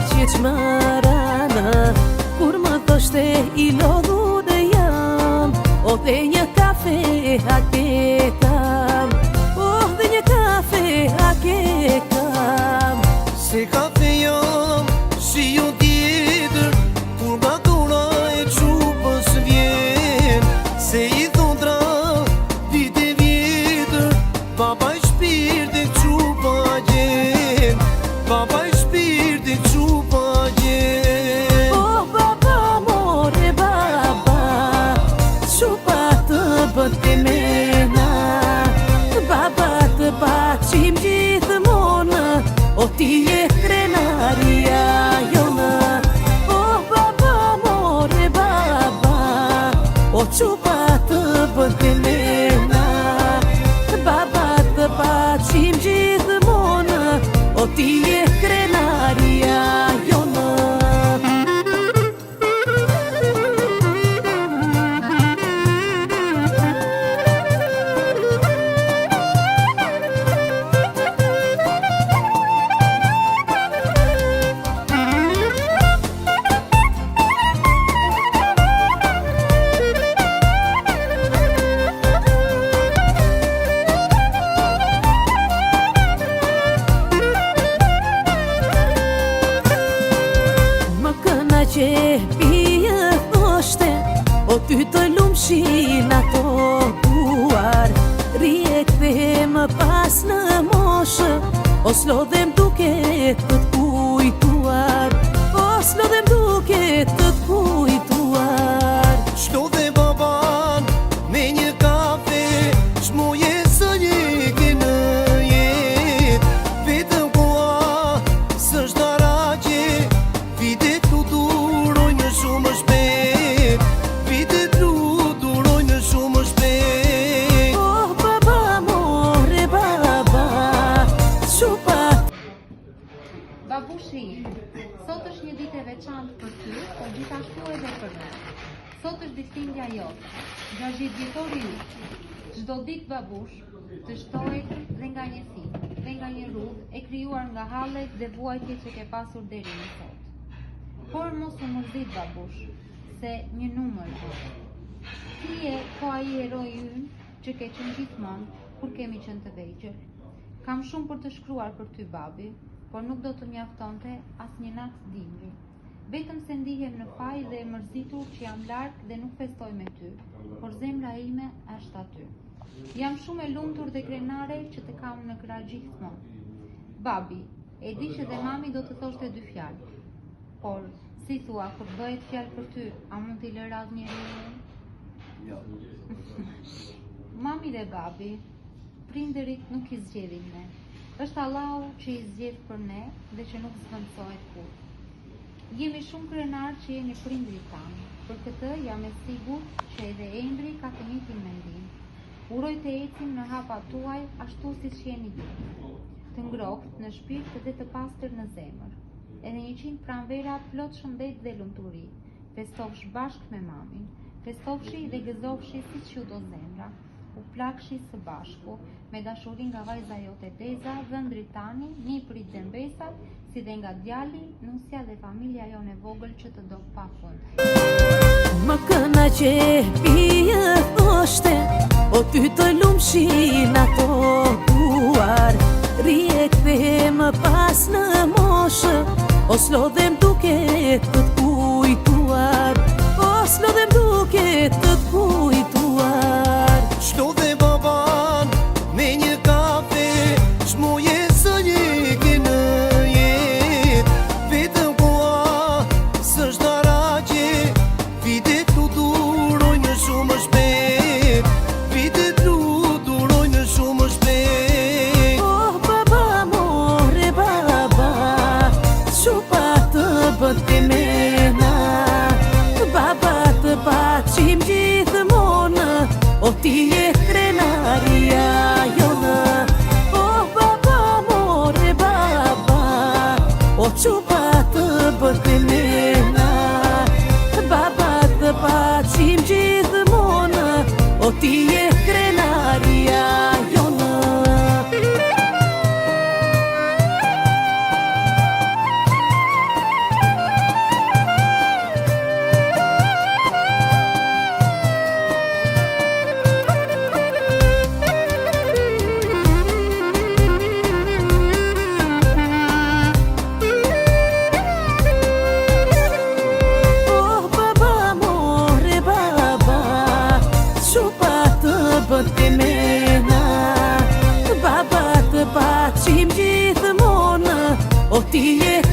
që më ranë, kur më thoshte I lodhu dhe jam, o dhe një kafe a ke kam, o dhe një kafe a ke kam. Se kafe jam, si jo tjetër, kur nga kura e qupës vjen, se I thondra vite vjetër, baba I shpirt e qupa gjen, baba I shpirt e qupa gjen. O baba, more baba, qupa të bët e mena, baba të paqim gjithmonë, o ti je krenaria jonë. O baba, more baba, o qupa të bët e mena, baba të paqim gjithmonë, o ti je krenaria jonë. Që pije thoshte, o ty të lumshin ato duar, rije këthem pas në moshë, o s'lodhem duke të kujtuar, o s'lodhem duke të kujtuar. Shlodhe baban me një kafe, shmoje së njeke në jet, vetëm koa së shtaraqe, vitet lu durojnë shumë shpejt, vitet lu durojnë shumë shpejt. Oh baba, more baba, qupa. Babushi, sot është një ditë e veçantë për ty, por gjithashtu edhe për ne. Sot është ditëlindja jote, 60 vjetori yt. Çdo ditë babush të shtohet dhe nga një thim, dhe nga një rrugë e krijuar nga hallet dhe vuajtjet që ke pasur deri më sot. Por mos u mërzit babush, se një numër është. Ti je po ai heroi ynë që ke qenë gjithmonë kur kemi qenë të vegjël. Kam shumë për të shkruar për ty babi, por nuk do të mjaftonte as një natë dimri. Vetëm se ndihem në faj dhe e mërzitur që jam larg dhe nuk festoj me ty, por zemra ime është aty. Jam shumë e lumtur dhe krenare që të kam në krah gjithmonë. Babi, e di që dhe mami do të thoshte 2 fjalë, por si thua, kur bëhet fjalë për ty, a mund t'i lë radh njeriu? Jo. Mami dhe babi, prindërit nuk I zgjedhin ne. Është Allahu që I zgjedh për ne dhe që nuk zvendësohet kur. Jemi shumë krenar që jeni prindrit tanë. Për këtë jam e sigurt që edhe Endri ka të njëjtin mendim. Uroj të ecim në hapat tuaj ashtu siç jeni ju. Të ngrohtë në shpirt dhe të pastër në zemër. Edhe 100 pranvera plot shëndet dhe lumturi. Festovsh bashkë me mamin, festovshi dhe gëzofshi siç ju do zemra. U plakshi së bashku, me dashurin nga vajza jote Deza, vëndrit tani, një prit dhe mbesat, si dhe nga djali, nusja dhe familja jone vogël që të do pa fund. Më këna që pije thoshte, o ty të lumshin ato duar, rije këthem pas në moshë, o s'lodhem duke të kujtuar, o s'lodhem duke të kujtuar. Shlodhe baban me një kafe, shmoje së njeke në jet, vetëm koa së shtaraqe, vitet lu durojnë shumë shpejt, vitet lu durojnë shumë shpejt. Oh baba, more baba, qupa të bët e mena, baba të paqim gjithmonë. O ti je